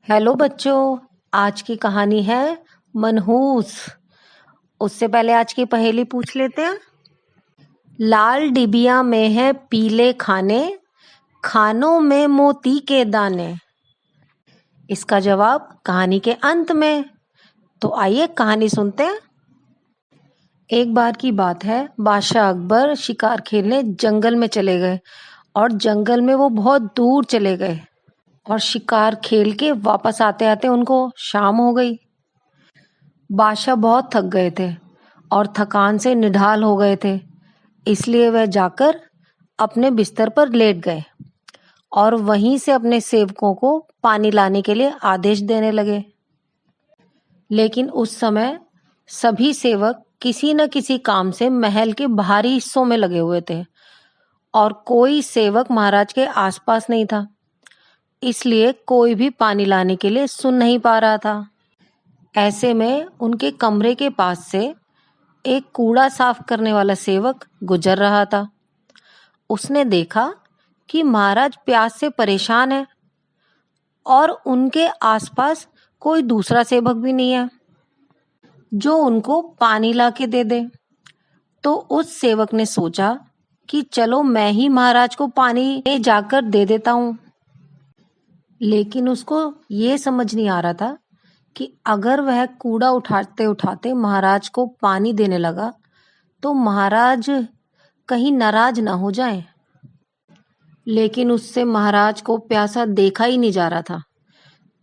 Hello बच्चों। आज की कहानी है मनहूस। उससे पहले आज की पहेली पूछ लेते हैं। लाल डिबिया में है पीले खाने, खानों में मोती के दाने। इसका जवाब कहानी के अंत में। तो आइए कहानी सुनते हैं। एक बार की बात है, बादशाह अकबर शिकार खेलने जंगल में चले गए और जंगल में वो बहुत दूर चले गए और शिकार खेल के वापस आते आते उनको शाम हो गई। बादशाह बहुत थक गए थे और थकान से निढाल हो गए थे, इसलिए वह जाकर अपने बिस्तर पर लेट गए और वहीं से अपने सेवकों को पानी लाने के लिए आदेश देने लगे। लेकिन उस समय सभी सेवक किसी न किसी काम से महल के बाहरी हिस्सों में लगे हुए थे और कोई सेवक महाराज के आसपास नहीं था, इसलिए कोई भी पानी लाने के लिए सुन नहीं पा रहा था। ऐसे में उनके कमरे के पास से एक कूड़ा साफ करने वाला सेवक गुजर रहा था। उसने देखा कि महाराज प्यास से परेशान है और उनके आसपास कोई दूसरा सेवक भी नहीं है जो उनको पानी लाके दे दे। तो उस सेवक ने सोचा कि चलो मैं ही महाराज को पानी ले जाकर दे देता हूँ। लेकिन उसको ये समझ नहीं आ रहा था कि अगर वह कूड़ा उठाते उठाते महाराज को पानी देने लगा तो महाराज कहीं नाराज ना हो जाएं। लेकिन उससे महाराज को प्यासा देखा ही नहीं जा रहा था,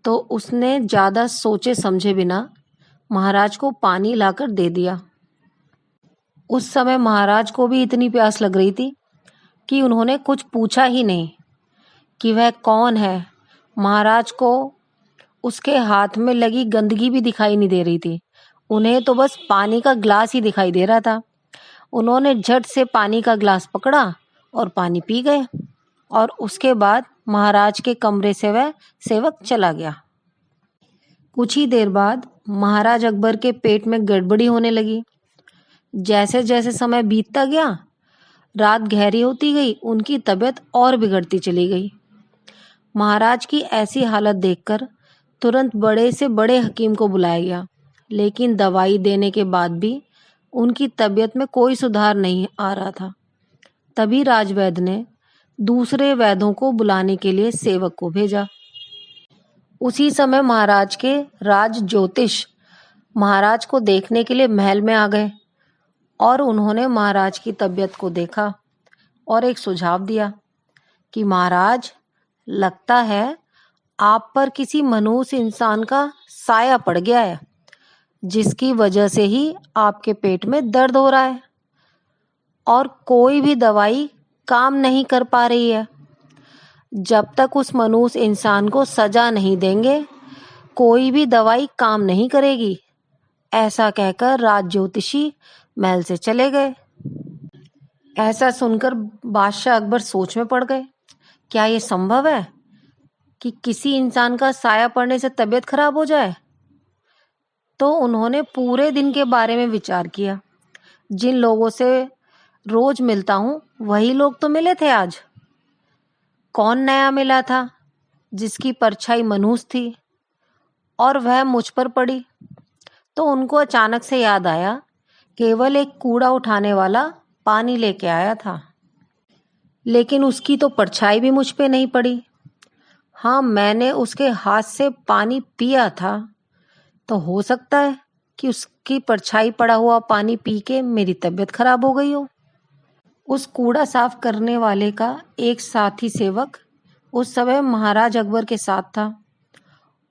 तो उसने ज्यादा सोचे समझे बिना महाराज को पानी लाकर दे दिया। उस समय महाराज को भी इतनी प्यास लग रही थी कि उन्होंने कुछ पूछा ही नहीं कि वह कौन है। महाराज को उसके हाथ में लगी गंदगी भी दिखाई नहीं दे रही थी, उन्हें तो बस पानी का ग्लास ही दिखाई दे रहा था। उन्होंने झट से पानी का ग्लास पकड़ा और पानी पी गए और उसके बाद महाराज के कमरे से वह सेवक चला गया। कुछ ही देर बाद महाराज अकबर के पेट में गड़बड़ी होने लगी। जैसे जैसे समय बीतता गया, रात गहरी होती गई, उनकी तबीयत और बिगड़ती चली गई। महाराज की ऐसी हालत देखकर तुरंत बड़े से बड़े हकीम को बुलाया गया, लेकिन दवाई देने के बाद भी उनकी तबीयत में कोई सुधार नहीं आ रहा था। तभी राजवैद्य ने दूसरे वैद्यों को बुलाने के लिए सेवक को भेजा। उसी समय महाराज के राज ज्योतिष महाराज को देखने के लिए महल में आ गए और उन्होंने महाराज की तबीयत को देखा और एक सुझाव दिया कि महाराज, लगता है आप पर किसी मनहूस इंसान का साया पड़ गया है, जिसकी वजह से ही आपके पेट में दर्द हो रहा है और कोई भी दवाई काम नहीं कर पा रही है। जब तक उस मनहूस इंसान को सजा नहीं देंगे, कोई भी दवाई काम नहीं करेगी। ऐसा कहकर राज ज्योतिषी महल से चले गए। ऐसा सुनकर बादशाह अकबर सोच में पड़ गए, क्या ये संभव है कि किसी इंसान का साया पड़ने से तबीयत खराब हो जाए? तो उन्होंने पूरे दिन के बारे में विचार किया। जिन लोगों से रोज मिलता हूँ वही लोग तो मिले थे आज। कौन नया मिला था जिसकी परछाई मनहूस थी और वह मुझ पर पड़ी? तो उनको अचानक से याद आया, केवल एक कूड़ा उठाने वाला पानी लेके आया था, लेकिन उसकी तो परछाई भी मुझ पे नहीं पड़ी। हाँ, मैंने उसके हाथ से पानी पिया था, तो हो सकता है कि उसकी परछाई पड़ा हुआ पानी पी के मेरी तबीयत खराब हो गई हो। उस कूड़ा साफ करने वाले का एक साथी सेवक उस समय महाराज अकबर के साथ था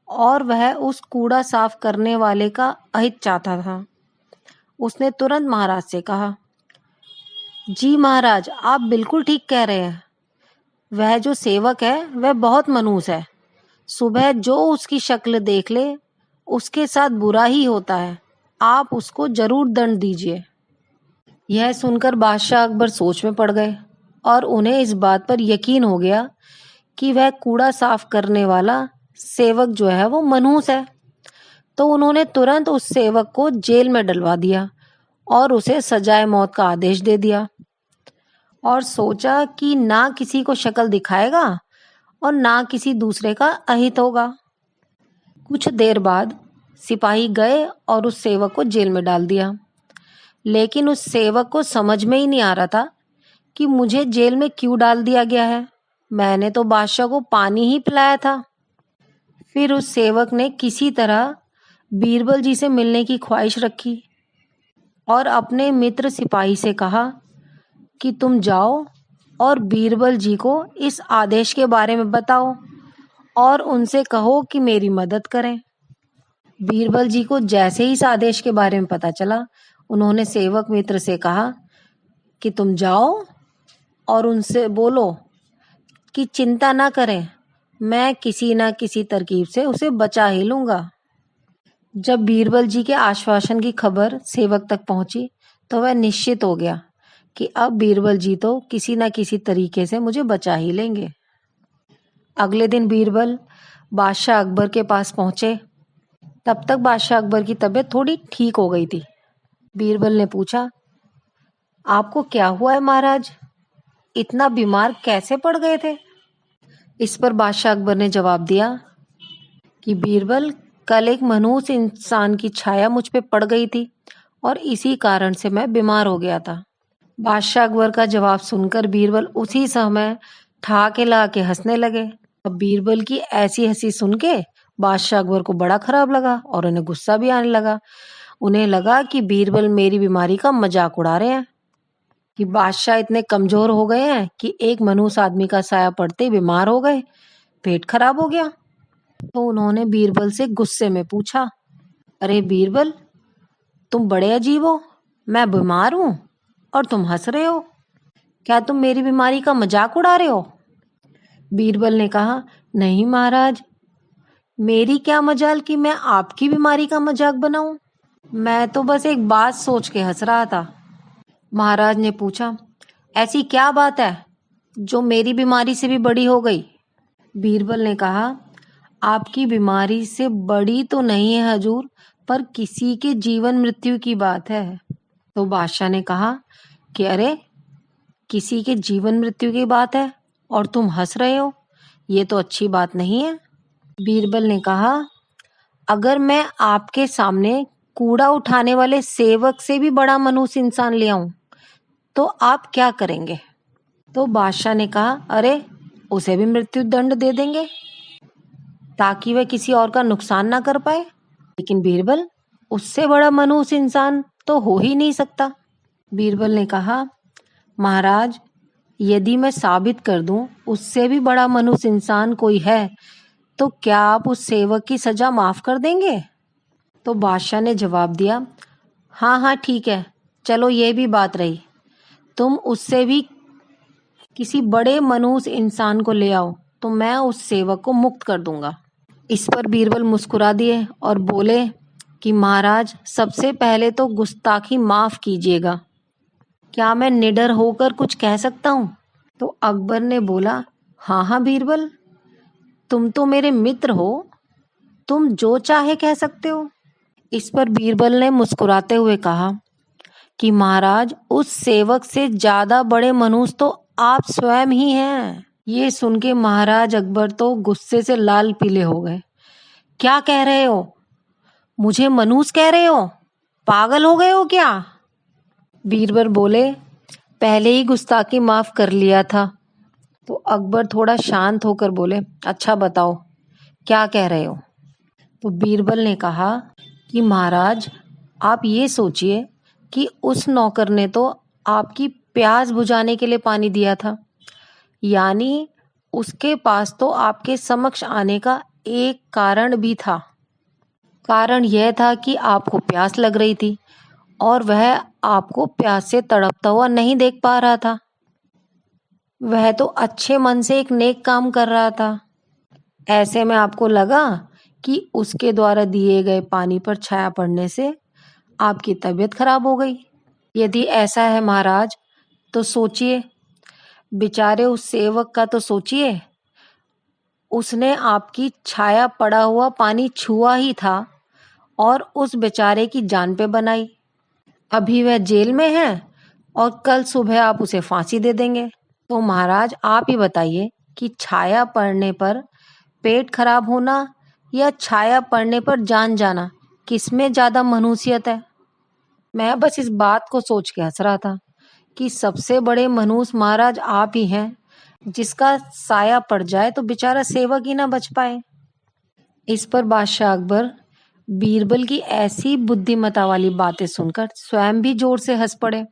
और वह उस कूड़ा साफ करने वाले का अहित चाहता था। उसने तुरंत महाराज से कहा, जी महाराज, आप बिल्कुल ठीक कह रहे हैं। वह जो सेवक है वह बहुत मनहूस है। सुबह जो उसकी शक्ल देख ले उसके साथ बुरा ही होता है। आप उसको जरूर दंड दीजिए। यह सुनकर बादशाह अकबर सोच में पड़ गए और उन्हें इस बात पर यकीन हो गया कि वह कूड़ा साफ करने वाला सेवक जो है वो मनहूस है। तो उन्होंने तुरंत उस सेवक को जेल में डलवा दिया और उसे सजाए मौत का आदेश दे दिया और सोचा कि ना किसी को शक्ल दिखाएगा और ना किसी दूसरे का अहित होगा। कुछ देर बाद सिपाही गए और उस सेवक को जेल में डाल दिया। लेकिन उस सेवक को समझ में ही नहीं आ रहा था कि मुझे जेल में क्यों डाल दिया गया है। मैंने तो बादशाह को पानी ही पिलाया था। फिर उस सेवक ने किसी तरह बीरबल जी से मिलने की ख्वाहिश रखी और अपने मित्र सिपाही से कहा कि तुम जाओ और बीरबल जी को इस आदेश के बारे में बताओ और उनसे कहो कि मेरी मदद करें। बीरबल जी को जैसे ही इस आदेश के बारे में पता चला, उन्होंने सेवक मित्र से कहा कि तुम जाओ और उनसे बोलो कि चिंता ना करें, मैं किसी ना किसी तरकीब से उसे बचा ही लूंगा। जब बीरबल जी के आश्वासन की खबर सेवक तक पहुंची तो वह निश्चित हो गया कि अब बीरबल जी तो किसी ना किसी तरीके से मुझे बचा ही लेंगे। अगले दिन बीरबल बादशाह अकबर के पास पहुंचे। तब तक बादशाह अकबर की तबीयत थोड़ी ठीक हो गई थी। बीरबल ने पूछा, आपको क्या हुआ है महाराज? इतना बीमार कैसे पड़ गए थे? इस पर बादशाह अकबर ने जवाब दिया कि बीरबल, कल एक मनहूस इंसान की छाया मुझ पे पड़ गई थी और इसी कारण से मैं बीमार हो गया था। बादशाह अकबर का जवाब सुनकर बीरबल उसी समय ठहाके लगा के हंसने लगे। अब बीरबल की ऐसी हंसी सुन के बादशाह अकबर को बड़ा खराब लगा और उन्हें गुस्सा भी आने लगा। उन्हें लगा कि बीरबल मेरी बीमारी का मजाक उड़ा रहे हैं, कि बादशाह इतने कमजोर हो गए हैं कि एक मनहूस आदमी का साया पड़ते ही बीमार हो गए, पेट खराब हो गया। तो उन्होंने बीरबल से गुस्से में पूछा, अरे बीरबल, तुम बड़े अजीब हो। मैं बीमार हूं और तुम हंस रहे हो। क्या तुम मेरी बीमारी का मजाक उड़ा रहे हो? बीरबल ने कहा, नहीं महाराज, मेरी क्या मजाल कि मैं आपकी बीमारी का मजाक बनाऊं। मैं तो बस एक बात सोच के हंस रहा था। महाराज ने पूछा, ऐसी क्या बात है जो मेरी बीमारी से भी बड़ी हो गई? बीरबल ने कहा, आपकी बीमारी से बड़ी तो नहीं है हजूर, पर किसी के जीवन मृत्यु की बात है। तो बादशाह ने कहा कि अरे, किसी के जीवन मृत्यु की बात है और तुम हंस रहे हो, ये तो अच्छी बात नहीं है। बीरबल ने कहा, अगर मैं आपके सामने कूड़ा उठाने वाले सेवक से भी बड़ा मनहूस इंसान ले आऊं तो आप क्या करेंगे? तो बादशाह ने कहा, अरे, उसे भी मृत्यु दंड दे देंगे ताकि वह किसी और का नुकसान ना कर पाए। लेकिन बीरबल, उससे बड़ा मनहूस इंसान तो हो ही नहीं सकता। बीरबल ने कहा, महाराज, यदि मैं साबित कर दूं उससे भी बड़ा मनहूस इंसान कोई है तो क्या आप उस सेवक की सजा माफ कर देंगे? तो बादशाह ने जवाब दिया, हाँ हाँ ठीक है, चलो ये भी बात रही, तुम उससे भी किसी बड़े मनहूस इंसान को ले आओ तो मैं उस सेवक को मुक्त कर दूंगा। इस पर बीरबल मुस्कुरा दिए और बोले कि महाराज, सबसे पहले तो गुस्ताखी माफ कीजिएगा, क्या मैं निडर होकर कुछ कह सकता हूँ? तो अकबर ने बोला, हाँ हाँ बीरबल, तुम तो मेरे मित्र हो, तुम जो चाहे कह सकते हो। इस पर बीरबल ने मुस्कुराते हुए कहा कि महाराज, उस सेवक से ज्यादा बड़े मनहूस तो आप स्वयं ही हैं। ये सुन के महाराज अकबर तो गुस्से से लाल पीले हो गए। क्या कह रहे हो? मुझे मनहूस कह रहे हो? पागल हो गए हो क्या? बीरबल बोले, पहले ही गुस्ताखी माफ कर लिया था। तो अकबर थोड़ा शांत होकर बोले, अच्छा बताओ, क्या कह रहे हो? तो बीरबल ने कहा कि महाराज, आप ये सोचिए कि उस नौकर ने तो आपकी प्यास बुझाने के लिए पानी दिया था, यानी उसके पास तो आपके समक्ष आने का एक कारण भी था। कारण यह था कि आपको प्यास लग रही थी और वह आपको प्यास से तड़पता हुआ नहीं देख पा रहा था। वह तो अच्छे मन से एक नेक काम कर रहा था। ऐसे में आपको लगा कि उसके द्वारा दिए गए पानी पर छाया पड़ने से आपकी तबीयत खराब हो गई। यदि ऐसा है महाराज, तो सोचिए, बेचारे उस सेवक का तो सोचिए, उसने आपकी छाया पड़ा हुआ पानी छुआ ही था और उस बेचारे की जान पे बनाई। अभी वह जेल में है और कल सुबह आप उसे फांसी दे देंगे। तो महाराज, आप ही बताइए कि छाया पड़ने पर पेट खराब होना या छाया पड़ने पर जान जाना, किसमें ज्यादा मनुष्यत है? मैं बस इस बात को सोच के हंस रहा था कि सबसे बड़े मनहूस महाराज आप ही हैं। जिसका साया पड़ जाए तो बेचारा सेवक ही ना बच पाए। इस पर बादशाह अकबर बीरबल की ऐसी बुद्धिमता वाली बातें सुनकर स्वयं भी जोर से हंस पड़े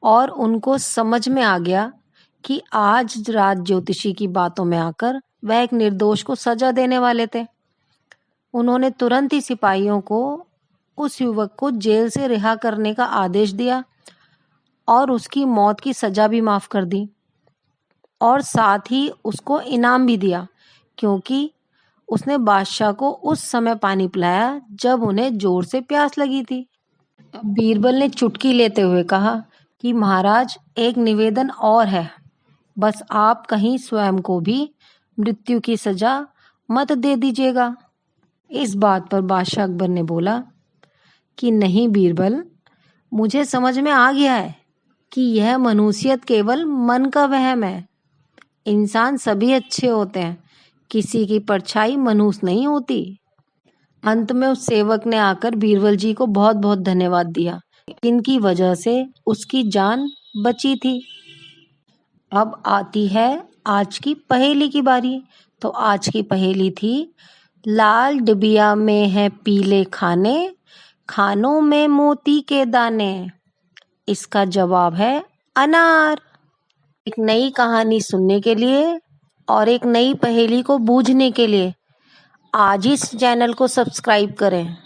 और उनको समझ में आ गया कि आज राज ज्योतिषी की बातों में आकर वह एक निर्दोष को सजा देने वाले थे। उन्होंने तुरंत ही सिपाहियों को उस युवक को जेल से रिहा करने का आदेश दिया और उसकी मौत की सजा भी माफ कर दी और साथ ही उसको इनाम भी दिया, क्योंकि उसने बादशाह को उस समय पानी पिलाया जब उन्हें जोर से प्यास लगी थी। बीरबल ने चुटकी लेते हुए कहा कि महाराज, एक निवेदन और है, बस आप कहीं स्वयं को भी मृत्यु की सजा मत दे दीजिएगा। इस बात पर बादशाह अकबर ने बोला कि नहीं बीरबल, मुझे समझ में आ गया है कि यह मनुष्यत केवल मन का वहम है। इंसान सभी अच्छे होते हैं, किसी की परछाई मनुष्य नहीं होती। अंत में उस सेवक ने आकर बीरबल जी को बहुत बहुत धन्यवाद दिया, इनकी वजह से उसकी जान बची थी। अब आती है आज की पहेली की बारी। तो आज की पहेली थी, लाल डिबिया में है पीले खाने, खानों में मोती के दाने। इसका जवाब है अनार। एक नई कहानी सुनने के लिए और एक नई पहेली को बूझने के लिए आज ही इस चैनल को सब्सक्राइब करें।